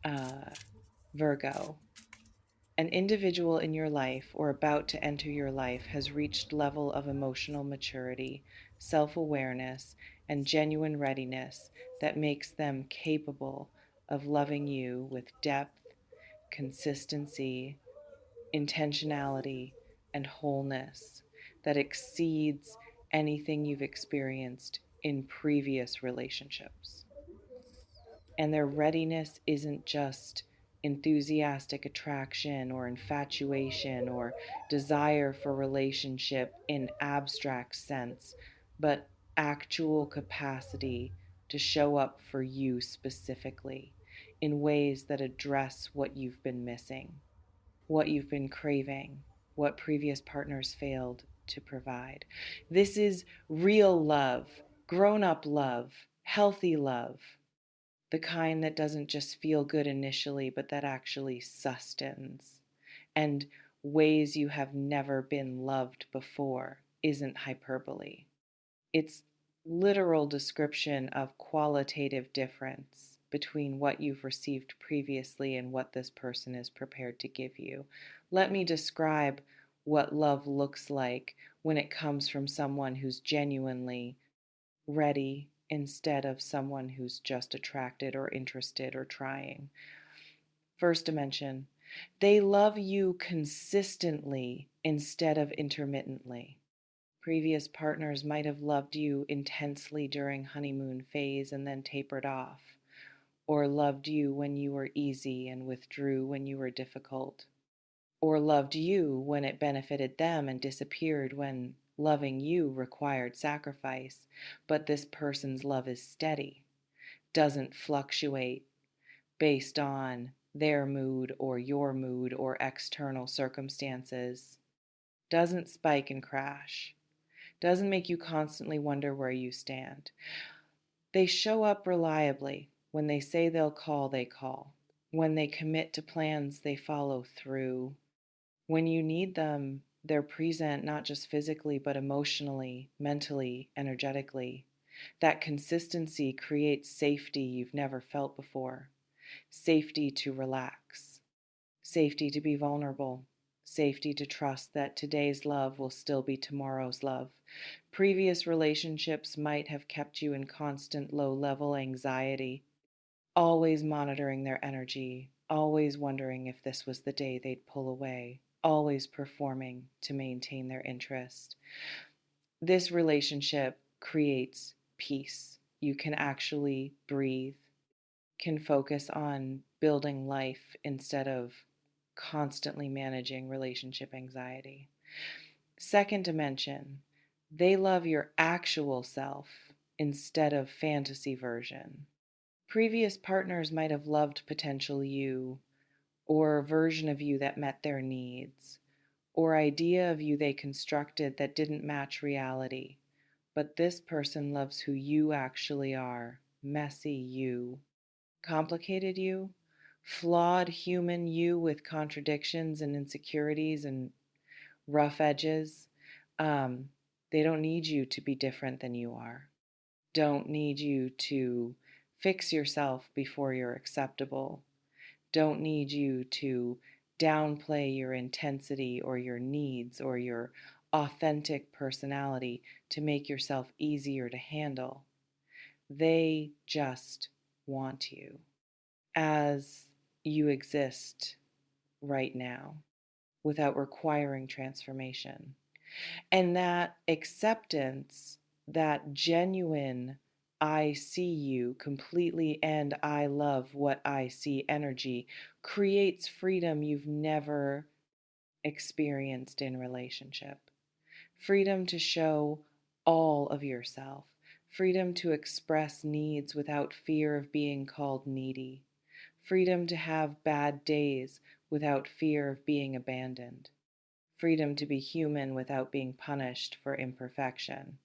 uh, Virgo. An individual in your life or about to enter your life has reached level of emotional maturity, self-awareness, and genuine readiness that makes them capable of loving you with depth, consistency, intentionality, and wholeness that exceeds anything you've experienced in previous relationships. And their readiness isn't just enthusiastic attraction or infatuation or desire for relationship in abstract sense, but actual capacity to show up for you specifically in ways that address what you've been missing, what you've been craving, what previous partners failed to provide. This is real love, grown up love, healthy love, the kind that doesn't just feel good initially, but that actually sustains and ways you have never been loved before isn't hyperbole. It's literal description of qualitative difference between what you've received previously and what this person is prepared to give you. Let me describe what love looks like when it comes from someone who's genuinely ready instead of someone who's just attracted or interested or trying. First dimension, they love you consistently instead of intermittently. Previous partners might have loved you intensely during honeymoon phase and then tapered off, or loved you when you were easy and withdrew when you were difficult, or loved you when it benefited them and disappeared when loving you required sacrifice. But this person's love is steady, doesn't fluctuate based on their mood or your mood or external circumstances, doesn't spike and crash, doesn't make you constantly wonder where you stand. They show up reliably. When they say they'll call, they call. When they commit to plans, they follow through. When you need them, they're present not just physically, but emotionally, mentally, energetically. That consistency creates safety you've never felt before. Safety to relax, safety to be vulnerable, safety to trust that today's love will still be tomorrow's love. Previous relationships might have kept you in constant low level anxiety, always monitoring their energy, always wondering if this was the day they'd pull away, always performing to maintain their interest. This relationship creates peace. You can actually breathe, can focus on building life instead of constantly managing relationship anxiety. Second dimension, they love your actual self instead of fantasy version. Previous partners might have loved potential you, or a version of you that met their needs, or idea of you they constructed that didn't match reality. But this person loves who you actually are, messy you, complicated you, flawed human you with contradictions and insecurities and rough edges. Um, they don't need you to be different than you are. Don't need you to fix yourself before you're acceptable. Don't need you to downplay your intensity or your needs or your authentic personality to make yourself easier to handle. They just want you as you exist right now without requiring transformation. And that acceptance, that genuine, I see you completely and I love what I see energy creates freedom you've never experienced in relationship. Freedom to show all of yourself. Freedom to express needs without fear of being called needy. Freedom to have bad days without fear of being abandoned. Freedom to be human without being punished for imperfection.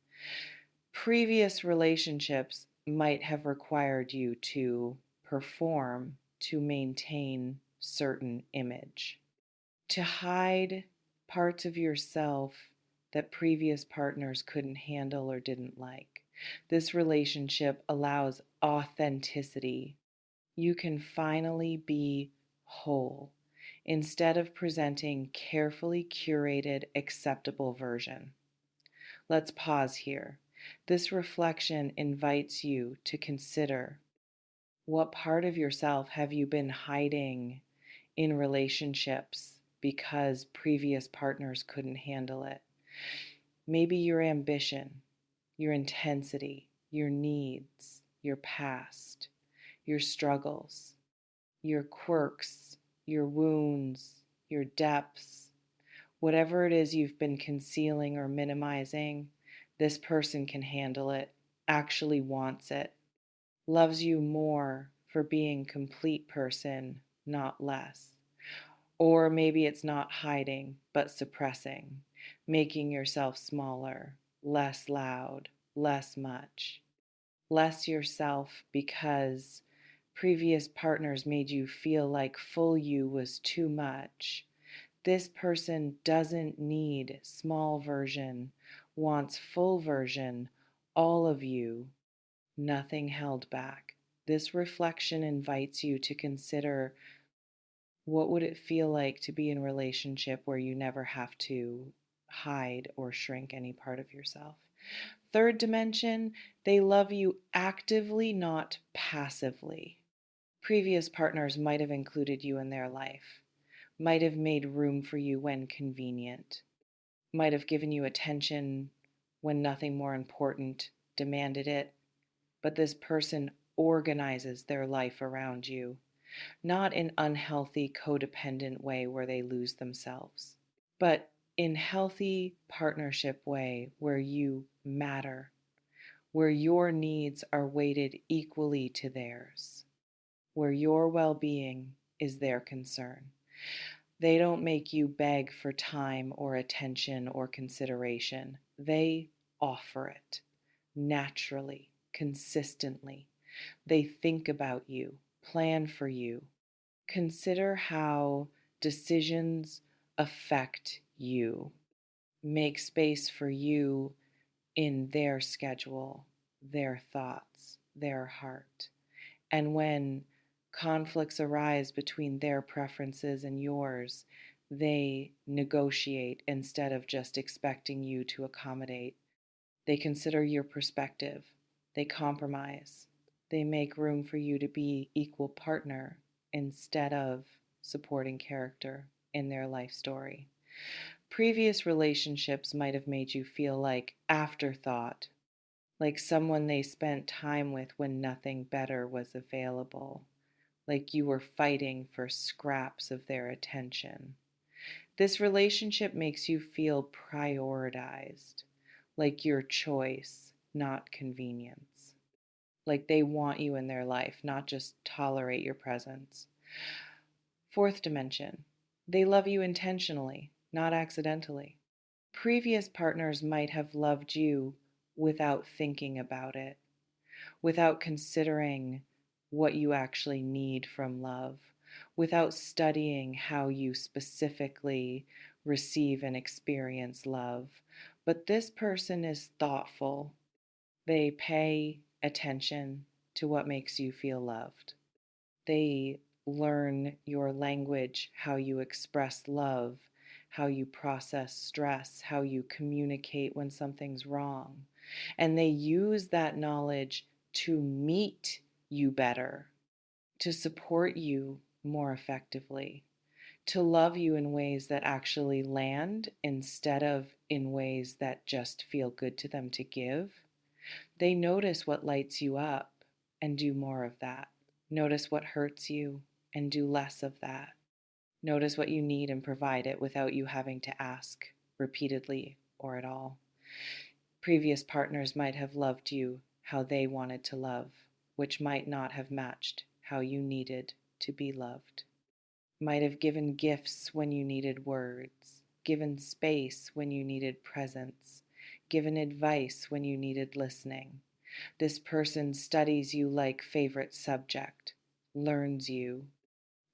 Previous relationships might have required you to perform to maintain certain image, to hide parts of yourself that previous partners couldn't handle or didn't like. This relationship allows authenticity you can finally be whole instead of presenting carefully curated, acceptable version. Let's pause here. This reflection invites you to consider, what part of yourself have you been hiding in relationships because previous partners couldn't handle it? Maybe your ambition, your intensity, your needs, your past, your struggles, your quirks, your wounds, your depths. Whatever it is you've been concealing or minimizing, this person can handle it, actually wants it, loves you more for being complete person, not less. Or maybe it's not hiding, but suppressing, making yourself smaller, less loud, less much, less yourself because previous partners made you feel like full you was too much. This person doesn't need small version, wants full version, all of you, nothing held back. This reflection invites you to consider, what would it feel like to be in a relationship where you never have to hide or shrink any part of yourself? Third dimension, they love you actively, not passively. Previous partners might have included you in their life, might have made room for you when convenient, might have given you attention when nothing more important demanded it. But this person organizes their life around you, not in unhealthy codependent way where they lose themselves, but in healthy partnership way where you matter, where your needs are weighted equally to theirs, where your well-being is their concern. They don't make you beg for time or attention or consideration. They offer it naturally, consistently. They think about you, plan for you. Consider how decisions affect you. Make space for you in their schedule, their thoughts, their heart. And when conflicts arise between their preferences and yours, they negotiate instead of just expecting you to accommodate. They consider your perspective. They compromise. They make room for you to be equal partner instead of supporting character in their life story. Previous relationships might have made you feel like afterthought, like someone they spent time with when nothing better was available, like you were fighting for scraps of their attention. This relationship makes you feel prioritized, like your choice, not convenience. Like they want you in their life, not just tolerate your presence. Fourth dimension, they love you intentionally, not accidentally. Previous partners might have loved you without thinking about it, without considering what you actually need from love, without studying how you specifically receive and experience love. But this person is thoughtful. They pay attention to what makes you feel loved. They learn your language, how you express love, how you process stress, how you communicate when something's wrong. And they use that knowledge to meet you better, to support you more effectively, to love you in ways that actually land instead of in ways that just feel good to them to give. They notice what lights you up and do more of that. Notice what hurts you and do less of that. Notice what you need and provide it without you having to ask repeatedly or at all. Previous partners might have loved you how they wanted to love, which might not have matched how you needed to be loved. Might have given gifts when you needed words, given space when you needed presence, given advice when you needed listening. This person studies you like favorite subject, learns you,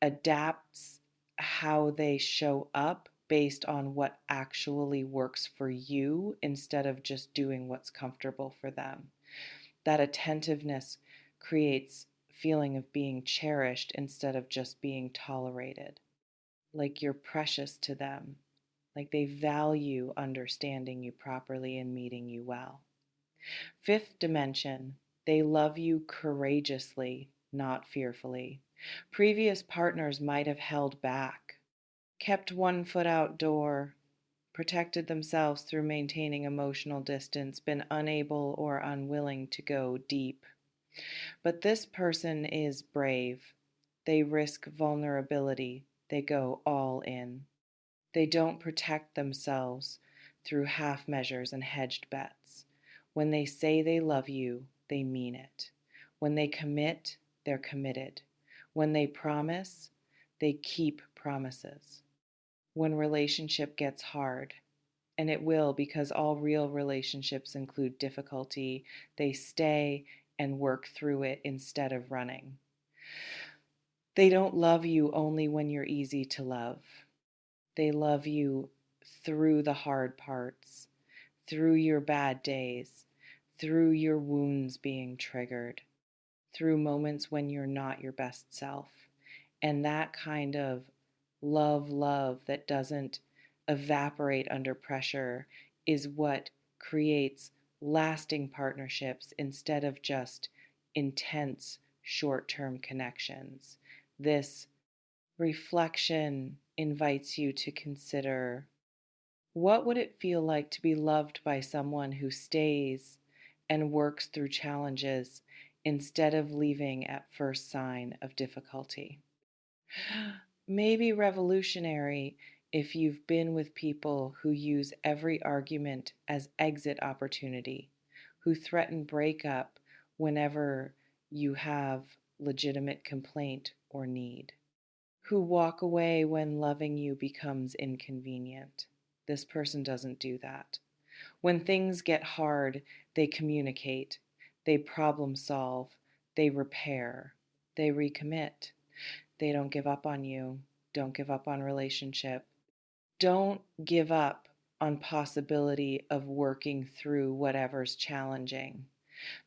adapts how they show up based on what actually works for you instead of just doing what's comfortable for them. That attentiveness creates feeling of being cherished instead of just being tolerated, like you're precious to them, like they value understanding you properly and meeting you well. Fifth dimension, they love you courageously, not fearfully. Previous partners might have held back, kept one foot outdoor, protected themselves through maintaining emotional distance, been unable or unwilling to go deep. But this person is brave. They risk vulnerability. They go all in. They don't protect themselves through half measures and hedged bets. When they say they love you, they mean it. When they commit, they're committed. When they promise, they keep promises. When relationship gets hard, and it will because all real relationships include difficulty, they stay and work through it instead of running. They don't love you only when you're easy to love. They love you through the hard parts, through your bad days, through your wounds being triggered, through moments when you're not your best self. And that kind of love that doesn't evaporate under pressure is what creates lasting partnerships instead of just intense short term connections. This reflection invites you to consider, what would it feel like to be loved by someone who stays and works through challenges instead of leaving at first sign of difficulty? Maybe revolutionary if you've been with people who use every argument as exit opportunity, who threaten breakup whenever you have legitimate complaint or need, who walk away when loving you becomes inconvenient. This person doesn't do that. When things get hard, they communicate, they problem solve, they repair, they recommit. They don't give up on you. Don't give up on relationship. Don't give up on possibility of working through whatever's challenging.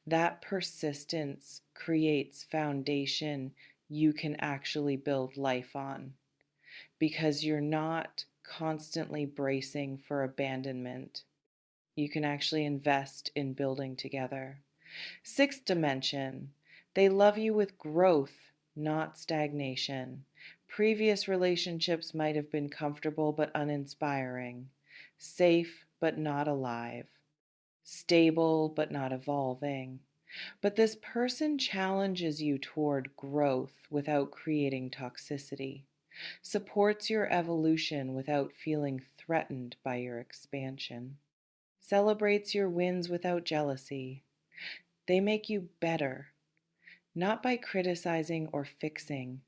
That persistence creates foundation you can actually build life on because you're not constantly bracing for abandonment. You can actually invest in building together. Sixth dimension, they love you with growth, not stagnation. Previous relationships might have been comfortable but uninspiring, safe but not alive, stable but not evolving. But this person challenges you toward growth without creating toxicity, supports your evolution without feeling threatened by your expansion, celebrates your wins without jealousy. They make you better, not by criticizing or fixing,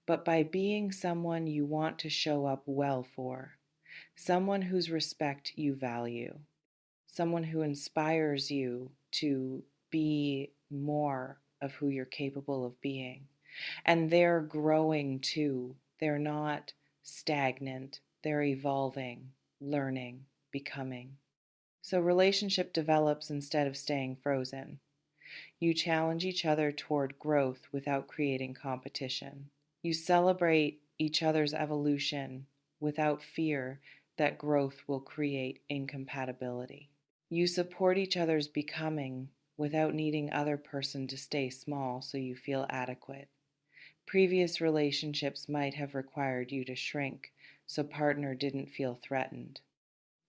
but by being someone you want to show up well for, someone whose respect you value, someone who inspires you to be more of who you're capable of being. And they're growing too. They're not stagnant, they're evolving, learning, becoming. So relationship develops instead of staying frozen. You challenge each other toward growth without creating competition. You celebrate each other's evolution without fear that growth will create incompatibility. You support each other's becoming without needing other person to stay small so you feel adequate. Previous relationships might have required you to shrink so partner didn't feel threatened,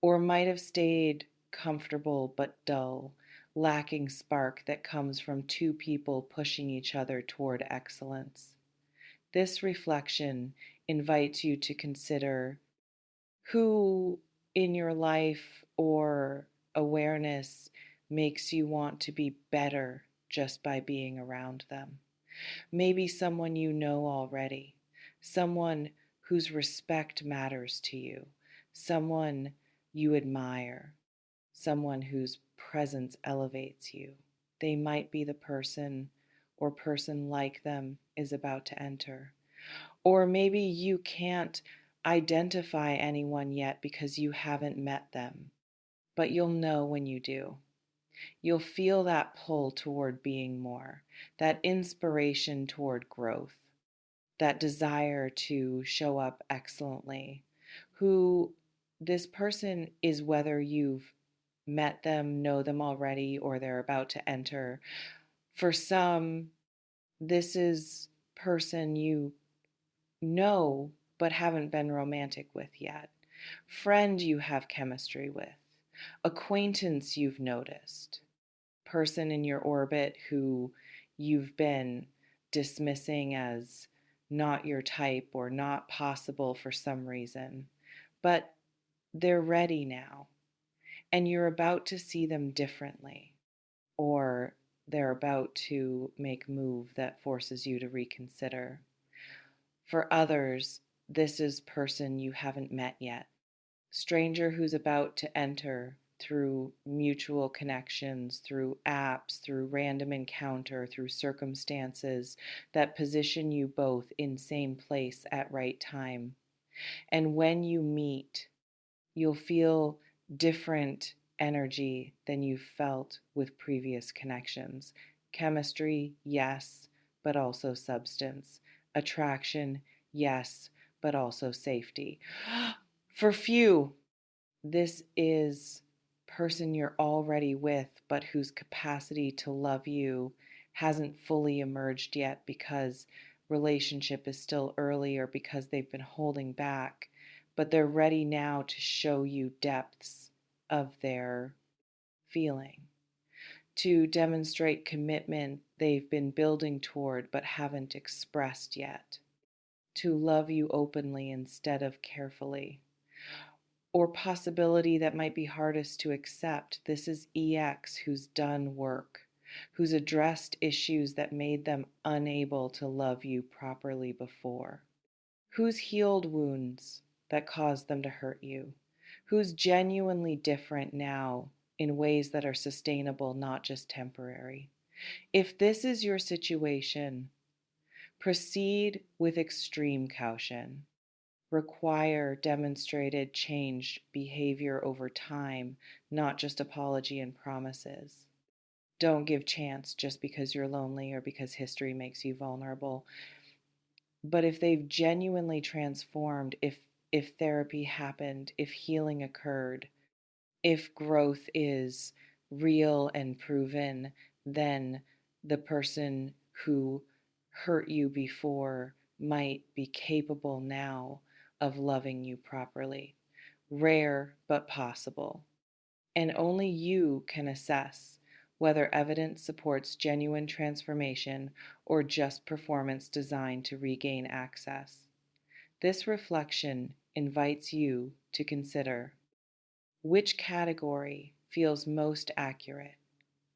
or might have stayed comfortable but dull, lacking spark that comes from two people pushing each other toward excellence. This reflection invites you to consider who in your life or awareness makes you want to be better just by being around them. Maybe someone you know already, someone whose respect matters to you, someone you admire, someone whose presence elevates you. They might be the person or person like them is about to enter. Or maybe you can't identify anyone yet because you haven't met them, but you'll know when you do. You'll feel that pull toward being more, that inspiration toward growth, that desire to show up excellently. Who this person is, whether you've met them, know them already, or they're about to enter. For some, this is person you know but haven't been romantic with yet. Friend you have chemistry with. Acquaintance you've noticed. Person in your orbit who you've been dismissing as not your type or not possible for some reason. But they're ready now, and you're about to see them differently, or they're about to make a move that forces you to reconsider. For others, this is person you haven't met yet. Stranger who's about to enter through mutual connections, through apps, through random encounter, through circumstances that position you both in same place at right time. And when you meet, you'll feel different energy than you've felt with previous connections. Chemistry, yes, but also substance. Attraction, yes, but also safety. For few, this is person you're already with, but whose capacity to love you hasn't fully emerged yet because relationship is still early or because they've been holding back, but they're ready now to show you depths of their feeling, to demonstrate commitment they've been building toward but haven't expressed yet, to love you openly instead of carefully. Or possibility that might be hardest to accept. This is EX who's done work, who's addressed issues that made them unable to love you properly before, who's healed wounds that caused them to hurt you, who's genuinely different now in ways that are sustainable, not just temporary. If this is your situation, proceed with extreme caution. Require demonstrated changed behavior over time, not just apology and promises. Don't give chance just because you're lonely or because history makes you vulnerable. But if they've genuinely transformed, if therapy happened, if healing occurred, if growth is real and proven, then the person who hurt you before might be capable now of loving you properly. Rare but possible. And only you can assess whether evidence supports genuine transformation or just performance designed to regain access. This reflection invites you to consider: which category feels most accurate?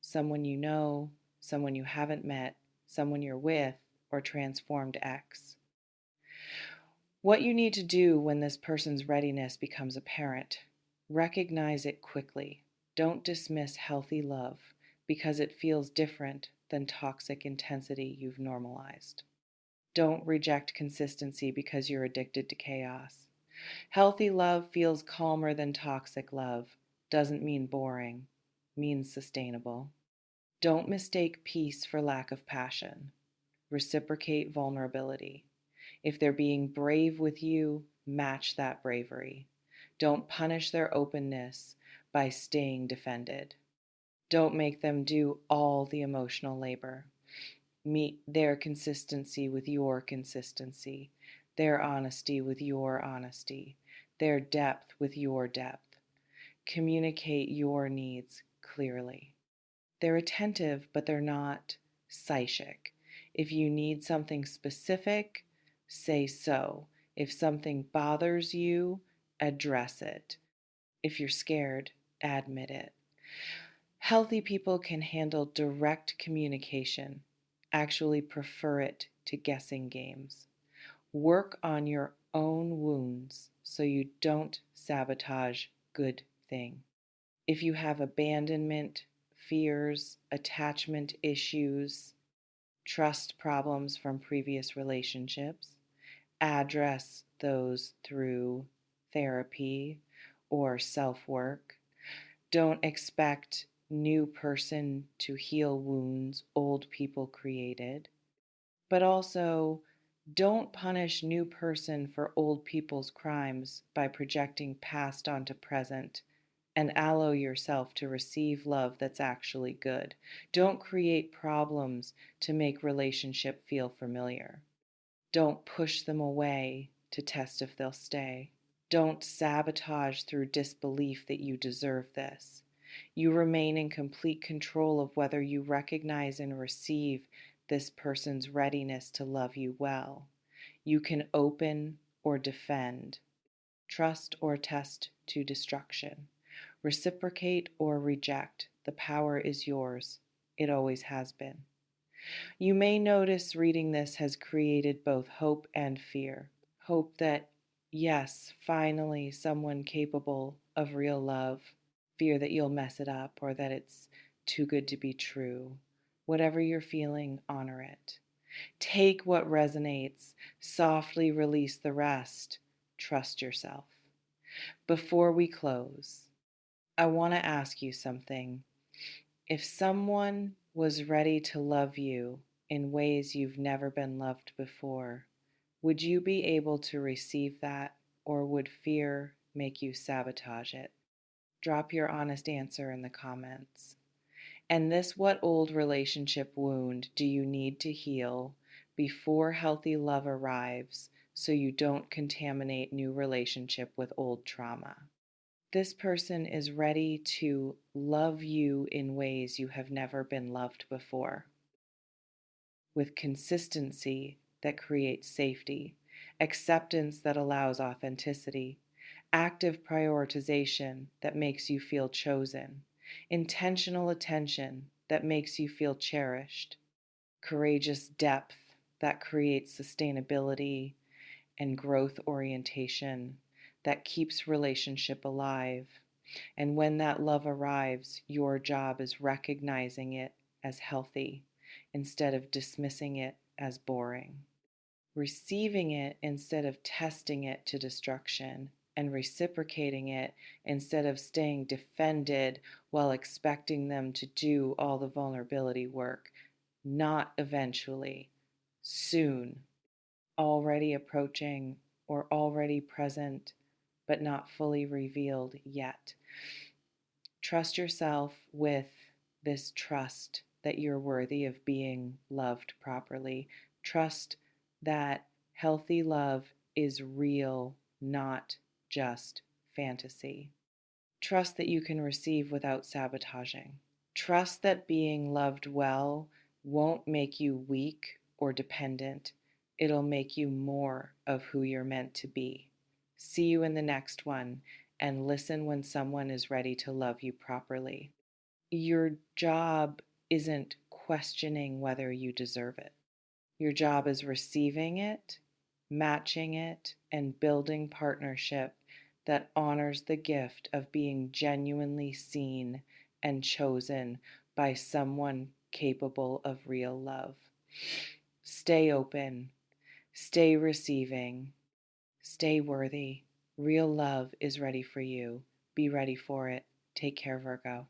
Someone you know, someone you haven't met, someone you're with, or transformed X? What you need to do when this person's readiness becomes apparent: recognize it quickly. Don't dismiss healthy love because it feels different than toxic intensity you've normalized. Don't reject consistency because you're addicted to chaos. Healthy love feels calmer than toxic love. Doesn't mean boring, means sustainable. Don't mistake peace for lack of passion. Reciprocate vulnerability. If they're being brave with you, match that bravery. Don't punish their openness by staying defended. Don't make them do all the emotional labor. Meet their consistency with your consistency, their honesty with your honesty, their depth with your depth. Communicate your needs clearly. They're attentive, but they're not psychic. If you need something specific, say so. If something bothers you, address it. If you're scared, admit it. Healthy people can handle direct communication, actually prefer it to guessing games. Work on your own wounds so you don't sabotage good thing. If you have abandonment, fears, attachment issues, trust problems from previous relationships, address those through therapy or self work. Don't expect new person to heal wounds old people created, but also don't punish new person for old people's crimes by projecting past onto present, and allow yourself to receive love that's actually good. Don't create problems to make relationship feel familiar. Don't push them away to test if they'll stay. Don't sabotage through disbelief that you deserve this. You remain in complete control of whether you recognize and receive this person's readiness to love you well. You can open or defend, trust or test to destruction, reciprocate or reject. The power is yours. It always has been. You may notice reading this has created both hope and fear. Hope that, yes, finally someone capable of real love. Fear that you'll mess it up or that it's too good to be true. Whatever you're feeling, honor it. Take what resonates, softly release the rest. Trust yourself. Before we close, I want to ask you something. If someone was ready to love you in ways you've never been loved before, would you be able to receive that, or would fear make you sabotage it? Drop your honest answer in the comments. And this what old relationship wound do you need to heal before healthy love arrives so you don't contaminate new relationship with old trauma? This person is ready to love you in ways you have never been loved before, with consistency that creates safety, acceptance that allows authenticity, active prioritization that makes you feel chosen, intentional attention that makes you feel cherished, courageous depth that creates sustainability and growth orientation that keeps relationship alive. And when that love arrives, your job is recognizing it as healthy instead of dismissing it as boring, receiving it instead of testing it to destruction, and reciprocating it instead of staying defended while expecting them to do all the vulnerability work. Not eventually, soon, already approaching or already present, but not fully revealed yet. Trust yourself with this trust that you're worthy of being loved properly. Trust that healthy love is real, not just fantasy. Trust that you can receive without sabotaging. Trust that being loved well won't make you weak or dependent. It'll make you more of who you're meant to be. See you in the next one, and listen when someone is ready to love you properly. Your job isn't questioning whether you deserve it. Your job is receiving it, matching it, and building partnership that honors the gift of being genuinely seen and chosen by someone capable of real love. Stay open, stay receiving, stay worthy. Real love is ready for you. Be ready for it. Take care, Virgo.